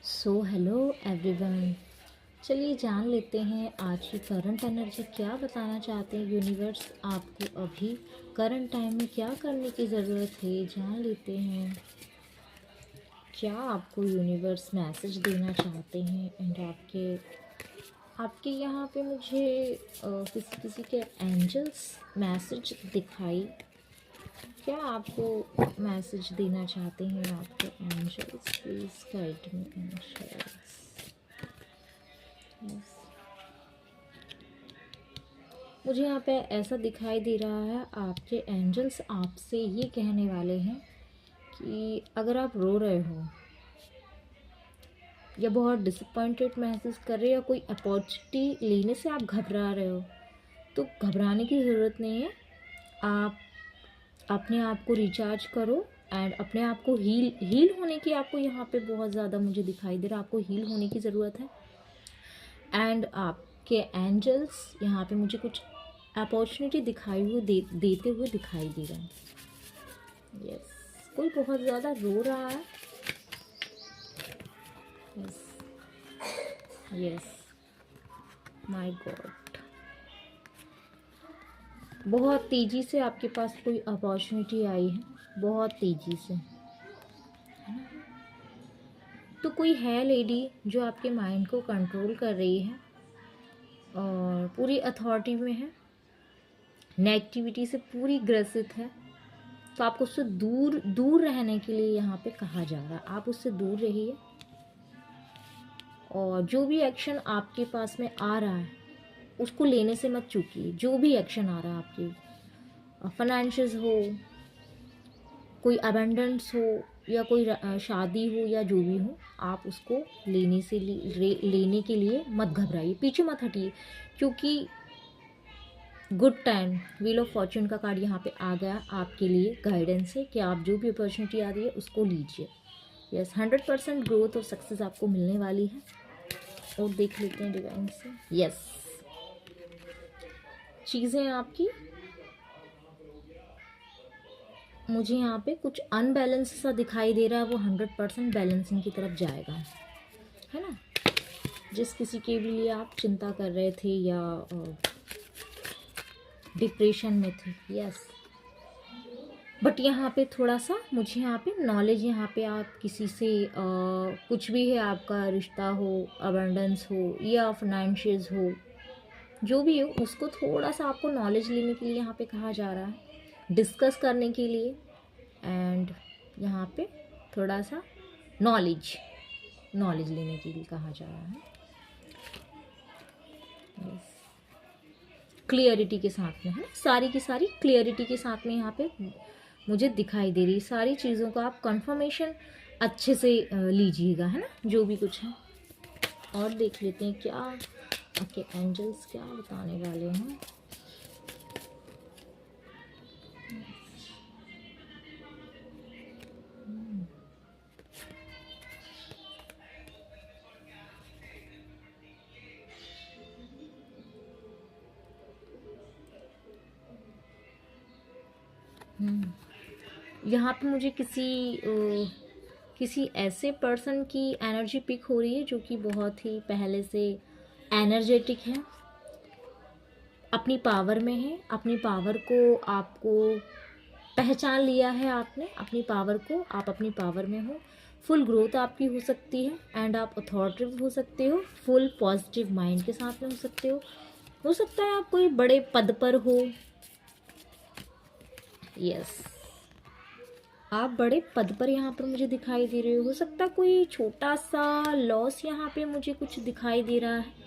Hello everyone. चलिए जान लेते हैं आज की करंट एनर्जी क्या बताना चाहते हैं यूनिवर्स आपको अभी करंट टाइम में क्या करने की ज़रूरत है। जान लेते हैं क्या आपको यूनिवर्स मैसेज देना चाहते हैं। एंड आपके यहाँ पे मुझे किसी किसी के एंजल्स मैसेज दिखाई। क्या आपको मैसेज देना चाहते हैं आपके angels? Please guide me angels. Yes, मुझे यहाँ पे ऐसा दिखाई दे रहा है आपके एंजल्स आपसे ये कहने वाले हैं कि अगर आप रो रहे हो या बहुत डिसअपॉइंटेड महसूस कर रहे हो या कोई अपॉर्चुनिटी लेने से आप घबरा रहे हो, तो घबराने की ज़रूरत नहीं है। आप अपने आप को रिचार्ज करो एंड अपने आप को हील होने की आपको यहाँ पे बहुत ज़्यादा मुझे दिखाई दे रहा है। आपको हील होने की ज़रूरत है। एंड आपके एंजल्स यहाँ पे मुझे कुछ अपॉर्चुनिटी देते हुए दिखाई दे रहे हैं। यस, कोई बहुत ज़्यादा रो रहा है। यस यस, माय गॉड, बहुत तेज़ी से आपके पास कोई अपॉर्चुनिटी आई है, बहुत तेज़ी से। तो कोई है लेडी जो आपके माइंड को कंट्रोल कर रही है और पूरी अथॉरिटी में है, नेगेटिविटी से पूरी ग्रसित है। तो आपको उससे दूर दूर रहने के लिए यहाँ पे कहा जा रहा है। आप उससे दूर रहिए और जो भी एक्शन आपके पास में आ रहा है उसको लेने से मत चूकिए। जो भी एक्शन आ रहा है आपके, फाइनेंशियल्स हो, कोई अबेंडेंस हो या कोई शादी हो या जो भी हो, आप उसको लेने के लिए मत घबराइए, पीछे मत हटिए। क्योंकि good time, wheel of Fortune का कार्ड यहाँ पे आ गया आपके लिए गाइडेंस है कि आप जो भी अपॉर्चुनिटी आ रही है उसको लीजिए। यस, 100% ग्रोथ और सक्सेस आपको मिलने वाली है। और देख लेते हैं डिवाइन से। यस, चीज़ें आपकी मुझे यहाँ पे कुछ अनबैलेंस सा दिखाई दे रहा है, वो 100% बैलेंसिंग की तरफ जाएगा, है ना। जिस किसी के भी लिए आप चिंता कर रहे थे या डिप्रेशन में थे, यस, बट यहाँ पे थोड़ा सा मुझे यहाँ पे नॉलेज, यहाँ पे आप किसी से कुछ भी है, आपका रिश्ता हो, अबंडेंस हो या फाइनेंशियल्स हो, जो भी हो, उसको थोड़ा सा आपको नॉलेज लेने के लिए यहाँ पे कहा जा रहा है, डिस्कस करने के लिए। एंड यहाँ पे थोड़ा सा नॉलेज लेने के लिए कहा जा रहा है। यस, क्लियरिटी के साथ में है, सारी की सारी क्लियरिटी के साथ में यहाँ पे मुझे दिखाई दे रही। सारी चीज़ों का आप कंफर्मेशन अच्छे से लीजिएगा, है ना, जो भी कुछ है। और देख लेते हैं क्या आपके एंजल्स क्या बताने वाले हैं। यहाँ पे मुझे किसी ऐसे पर्सन की एनर्जी पिक हो रही है जो कि बहुत ही पहले से एनर्जेटिक है, अपनी पावर में है, अपनी पावर को आपको पहचान लिया है आपने, अपनी पावर को, आप अपनी पावर में हो। फुल ग्रोथ आपकी हो सकती है एंड आप अथॉरिटिव हो सकते हो, फुल पॉजिटिव माइंड के साथ में हो सकते हो सकता है आप कोई बड़े पद पर हो। यस, आप बड़े पद पर यहाँ पर मुझे दिखाई दे रहे हो सकता है कोई छोटा सा लॉस यहाँ पे मुझे कुछ दिखाई दे रहा है।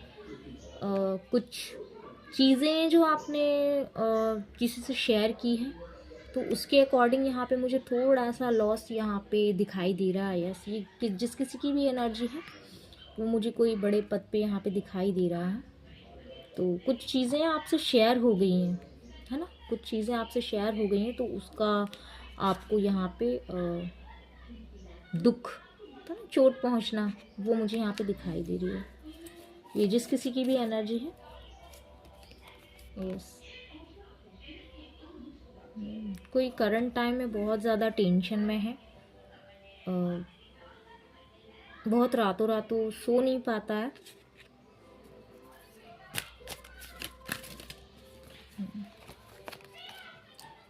कुछ चीज़ें जो आपने किसी से शेयर की हैं, तो उसके अकॉर्डिंग यहाँ पे मुझे थोड़ा सा लॉस यहाँ पे दिखाई दे रहा है। यस, ये जिस किसी की भी एनर्जी है वो मुझे कोई बड़े पद पे यहाँ पे दिखाई दे रहा है। तो कुछ चीज़ें आपसे शेयर हो गई हैं, है ना, कुछ चीज़ें आपसे शेयर हो गई हैं, तो उसका आपको यहाँ पे दुख, तो ना, चोट पहुँचना, वो मुझे यहाँ पे दिखाई दे रही है। ये जिस किसी की भी एनर्जी है। यस, कोई करंट टाइम में बहुत ज़्यादा टेंशन में है, बहुत रातों रातों सो नहीं पाता है।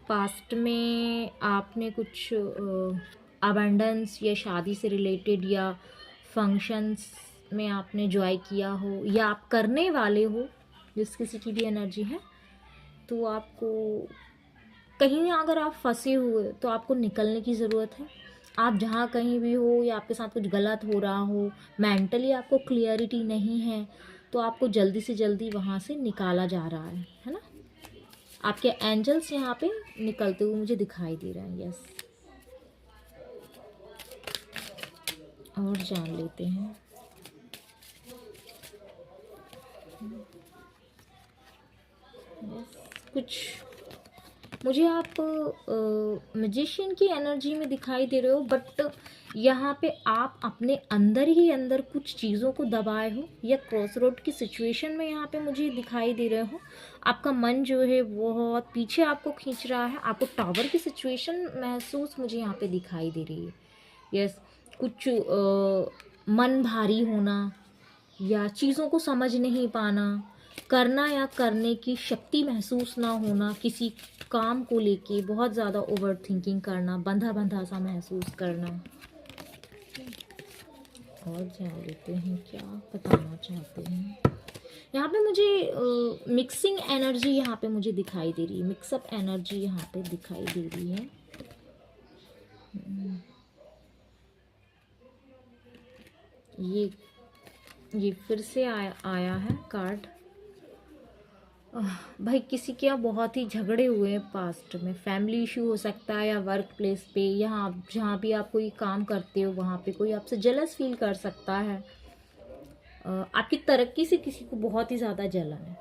पास्ट में आपने कुछ अबंडेंस या शादी से रिलेटेड या फंक्शंस में आपने जॉय किया हो या आप करने वाले हो, जिस किसी की भी एनर्जी है, तो आपको कहीं अगर आप फंसे हुए तो आपको निकलने की ज़रूरत है। आप जहाँ कहीं भी हो या आपके साथ कुछ गलत हो रहा हो, मेंटली आपको क्लियरिटी नहीं है, तो आपको जल्दी से जल्दी वहाँ से निकाला जा रहा है ना। आपके एंजल्स यहाँ पे निकलते हुए मुझे दिखाई दे रहे हैं। यस, और जान लेते हैं। यस, कुछ मुझे आप मैजिशियन की एनर्जी में दिखाई दे रहे हो, बट यहाँ पे आप अपने अंदर ही अंदर कुछ चीज़ों को दबाए हो या क्रॉस रोड की सिचुएशन में यहाँ पे मुझे दिखाई दे रहे हो। आपका मन जो है वो बहुत पीछे आपको खींच रहा है, आपको टावर की सिचुएशन महसूस मुझे यहाँ पे दिखाई दे रही है। यस, कुछ मन भारी होना या चीज़ों को समझ नहीं पाना, करना या करने की शक्ति महसूस ना होना, किसी काम को लेके बहुत ज़्यादा ओवर थिंकिंग करना, बंधा बंधा सा महसूस करना। और जान लेते हैं क्या बताना चाहते हैं। यहाँ पे मुझे मिक्सिंग एनर्जी यहाँ पे मुझे दिखाई दे रही है, मिक्सअप एनर्जी यहाँ पे दिखाई दे रही है। ये फिर से आया है कार्ड। भाई किसी के यहाँ बहुत ही झगड़े हुए हैं पास्ट में, फैमिली इशू हो सकता है या वर्क प्लेस पे, यहाँ जहाँ भी आप कोई काम करते हो वहाँ पे कोई आपसे जेलस फील कर सकता है। आपकी तरक्की से किसी को बहुत ही ज़्यादा जलन है।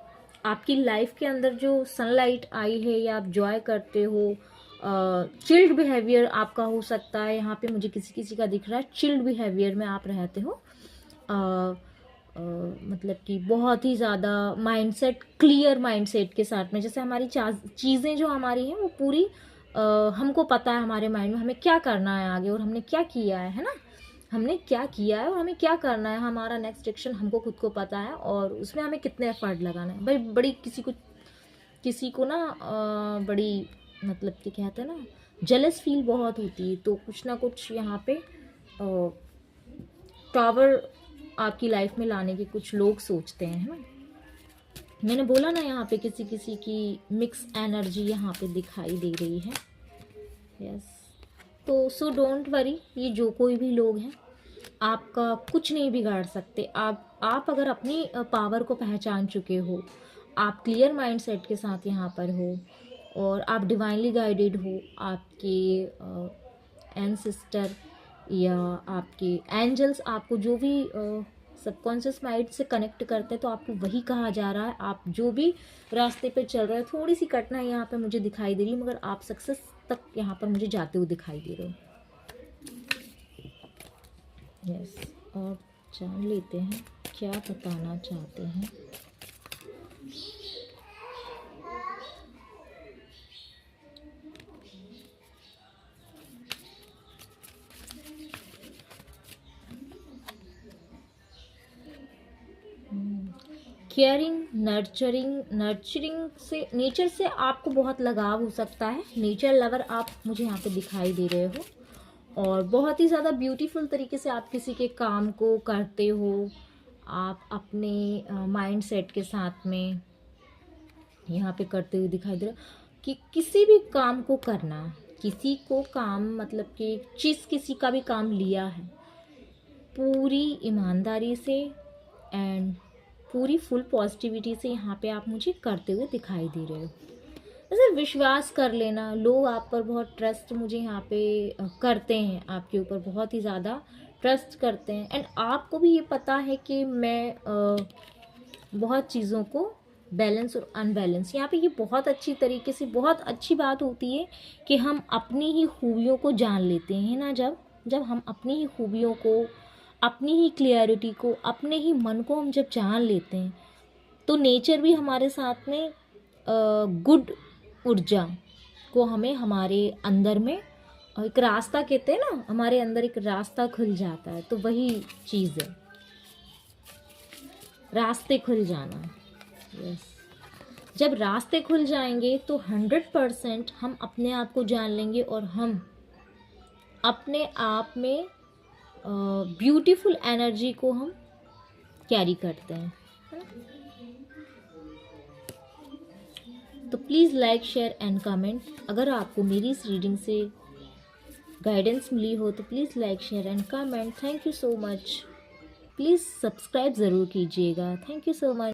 आपकी लाइफ के अंदर जो सनलाइट आई है या आप जॉय करते हो, चिल्ड बिहेवियर आपका हो सकता है। यहाँ पे मुझे किसी का दिख रहा है चिल्ड बिहेवियर में आप रहते हो। मतलब कि बहुत ही ज़्यादा माइंडसेट, क्लियर माइंडसेट के साथ में, जैसे हमारी चीज़ें जो हमारी हैं वो पूरी हमको पता है हमारे माइंड में हमें क्या करना है आगे और हमने क्या किया है ना, हमने क्या किया है और हमें क्या करना है, हमारा नेक्स्ट एक्शन हमको खुद को पता है और उसमें हमें कितने एफर्ट लगाना है। भाई बड़ी किसी को ना बड़ी मतलब कि कहते हैं ना जेलस फील बहुत होती है, तो कुछ ना कुछ यहाँ पे टावर आपकी लाइफ में लाने के कुछ लोग सोचते हैं, है ना। मैंने बोला ना यहाँ पे किसी की मिक्स एनर्जी यहाँ पे दिखाई दे रही है। यस, तो सो डोंट वरी, ये जो कोई भी लोग हैं आपका कुछ नहीं बिगाड़ सकते। आप अगर अपनी पावर को पहचान चुके हो, आप क्लियर माइंडसेट के साथ यहाँ पर हो और आप डिवाइनली गाइडेड हो, आपके एंसेस्टर या आपके एंजल्स आपको जो भी सबकॉन्शियस माइंड से कनेक्ट करते हैं, तो आपको वही कहा जा रहा है। आप जो भी रास्ते पे चल रहे हो, थोड़ी सी कठिनाई यहाँ पे मुझे दिखाई दे रही है, मगर आप सक्सेस तक यहाँ पर मुझे जाते हुए दिखाई दे रहे हो। यस, और जान लेते हैं क्या बताना चाहते हैं। केयरिंग, नर्चरिंग से, नेचर से आपको बहुत लगाव हो सकता है। नेचर लवर आप मुझे यहाँ पे दिखाई दे रहे हो और बहुत ही ज़्यादा ब्यूटीफुल तरीके से आप किसी के काम को करते हो। आप अपने माइंड सेट के साथ में यहाँ पे करते हुए दिखाई दे रहे हो कि किसी भी काम को करना, किसी को काम मतलब कि चीज़ किसी का भी काम लिया है पूरी ईमानदारी से एंड पूरी फुल पॉजिटिविटी से यहाँ पे आप मुझे करते हुए दिखाई दे रहे हो। जैसे विश्वास कर लेना, लोग आप पर बहुत ट्रस्ट मुझे यहाँ पे करते हैं, आपके ऊपर बहुत ही ज़्यादा ट्रस्ट करते हैं एंड आपको भी ये पता है कि मैं बहुत चीज़ों को बैलेंस और अनबैलेंस, यहाँ पे ये बहुत अच्छी तरीके से, बहुत अच्छी बात होती है कि हम अपनी ही खूबियों को जान लेते हैं ना। जब हम अपनी ही खूबियों को, अपनी ही क्लियरिटी को, अपने ही मन को हम जब जान लेते हैं, तो नेचर भी हमारे साथ में गुड ऊर्जा को हमें हमारे अंदर में और एक रास्ता कहते हैं ना, हमारे अंदर एक रास्ता खुल जाता है, तो वही चीज़ है, रास्ते खुल जाना। यस, जब रास्ते खुल जाएंगे तो 100% हम अपने आप को जान लेंगे और हम अपने आप में ब्यूटीफुल एनर्जी को हम कैरी करते हैं। तो please like, share and comment. अगर आपको मेरी इस रीडिंग से गाइडेंस मिली हो तो please like, share and comment. Thank you so much. Please subscribe ज़रूर कीजिएगा। Thank you so much.